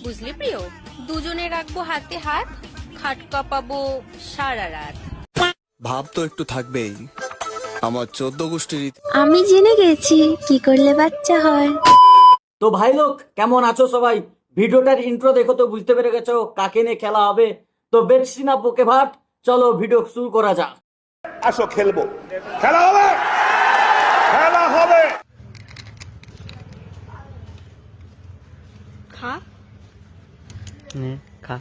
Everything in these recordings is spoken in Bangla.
বুঝলি প্রিয়, দুজনে রাখবো হাতে হাত, খাট কাঁপাবো সারা রাত। ভাব তো একটু থাকবেই, আমার 14 গোষ্ঠীর আমি জেনে গেছি কি করলে বাচ্চা হয়। তো ভাই লোক কেমন আছো সবাই? ভিডিওটার ইন্ট্রো দেখো তো বুঝতে পেরে গেছো কাকে নিয়ে খেলা হবে। তো বেশি না বকে ভাট, চলো ভিডিও শুরু করা যাক। আসো খেলবো, খেলা হবে, খেলা হবে। খা, খা,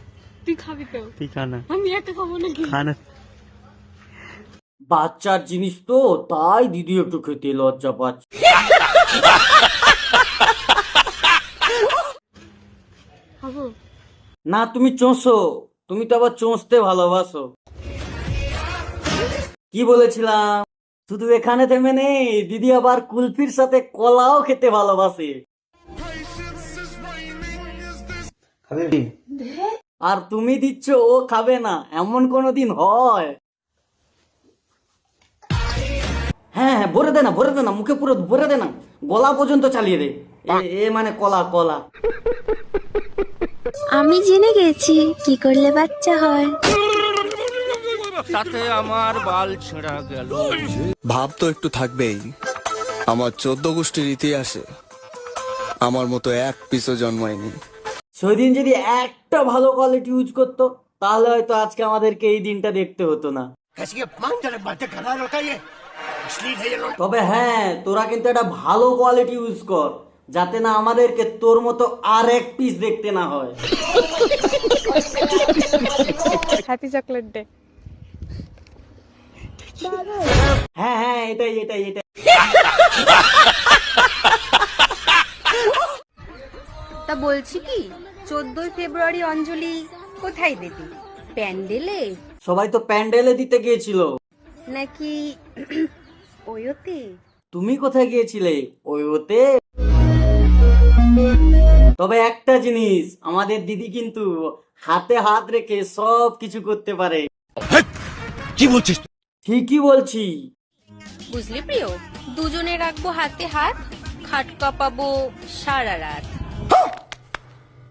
তুই খাবি তো? তুই খা না, আমি একটা খাবো নাকি? খা না। বাচ্চার জিনিস তো তাই দিদি একটু খেতে লজ্জা পাচ্ছে। খাবো না তুমি চোঁসো, তুমি তো আবার চোঁসতে ভালোবাসো। কি বলেছিলাম? শুধু এখানে থেমে নেই, দিদি আবার কুলফির সাথে কলাও খেতে ভালোবাসে। আর তুমি দিচ্ছ ও খাবে না, এমন কোনোদিন হয়? হ্যাঁ হ্যাঁ, ভরে দে না, ভরে দে না, মুখে পুরো ভরে দে না, গলা পর্যন্ত চালিয়ে দে। এ মানে কলা কলা। আমি জেনে গেছি কি করলে বাচ্চা হয়। তাতে আমার বাল ছেঁড়া গেল। ভাব তো একটু থাকবেই, আমার 14 গোষ্ঠীর ইতিহাসে আমার মতো এক পিসও জন্মায়নি। সেদিন যদি একটা ভালো কোয়ালিটি ইউজ করতো তাহলে হয়তো আজকে আমাদেরকে এই দিনটা দেখতে হতো না। তবে হ্যাঁ, তোরা কিন্তু একটা ভালো কোয়ালিটি ইউজ কর, যাতে না আমাদেরকে তোর মতো আর এক পিস দেখতে না হয়। Happy chocolate day. হ্যাঁ হ্যাঁ, এটাই এটাই এটাই। তা বলছি কি, 14ই ফেব্রুয়ারি অঞ্জলি কোথায় দেবি? প্যান্ডেলে সবাই তো প্যান্ডেলে দিতে গিয়েছিল, নাকি ওয়োতে? তুমি কোথায় গিয়েছিলে? ওতে। তবে একটা জিনিস, আমাদের দিদি কিন্তু হাতে হাত রেখে সব কিছু করতে পারে। কি বলছিস? ঠিকই বলছি। বুঝলি প্রিয়, দুজনে রাখবো হাতে হাত, খাট কাঁপাবো সারা রাত।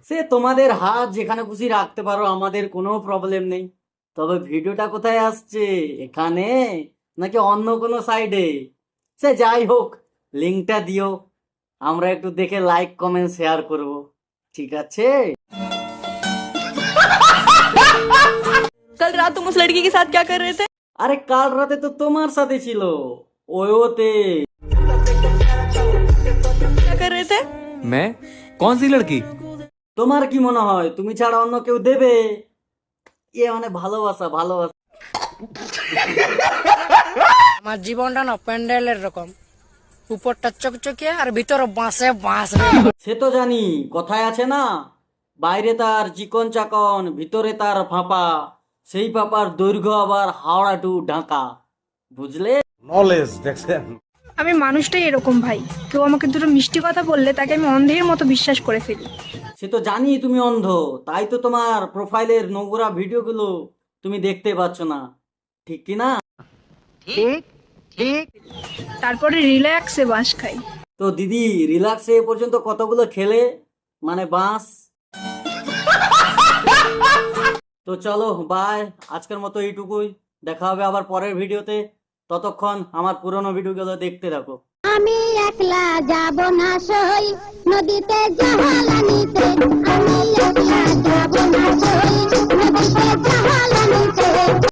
সে তোমাদের হাত যেখানে খুশি রাখতে পারো, আমাদের কোনো প্রবলেম নেই। তবে ভিডিওটা কোথায় আসছে, এখানে নাকি অন্য কোনো সাইডে? সে যাই হোক, লিঙ্কটা দিও, আমরা একটু দেখে লাইক কমেন্ট শেয়ার করব, ঠিক আছে? कल रात तुम उस लड़की के साथ क्या कर रहे थे? আরে কাল রাতে তো তোমার সাথে ছিল ওতে। क्या कर रहे थे? मैं? कौन सी लड़की? তোমার কি মনে হয় তুমি ছাড়া অন্য কেউ দেবে? এ মানে ভালোবাসা ভালোবাসা। আমার জীবনটা না প্যান্ডেলের রকম, উপরটা চকচকে আর ভিতরে বাঁশে বাঁশ। সে তো জানি, কথায় আছে না, বাইরে তার চিকন চাকন, ভিতরে তার ফাঁপা, সেই পাপার দৈর্ঘ্য আবার হাওড়া টু ঢাকা, বুঝলে? নলেজ দেখছেন? আমি মানুষটাই এরকম ভাই, কেউ আমাকে দুটো মিষ্টি কথা বললে তাকে আমি অন্ধের মতো বিশ্বাস করে ফেলি। সে তো জানি তুমি অন্ধ, তাই তো তোমার প্রোফাইলের নোংরা ভিডিওগুলো তুমি দেখতে পাচ্ছ না, ঠিক কি না? তারপরে রিল্যাক্সে বাঁশ খাই। তো দিদি রিল্যাক্সে এ পর্যন্ত কতগুলো খেলে, মানে বাঁশ? তো চলো বাই, আজকের মতো এইটুকুই, দেখা হবে আবার পরের ভিডিওতে। ততক্ষণ আমার পুরনো ভিডিওগুলো দেখতে থাকো। আমি একলা যাব না সই, নদীতে জাহাজ আনিতে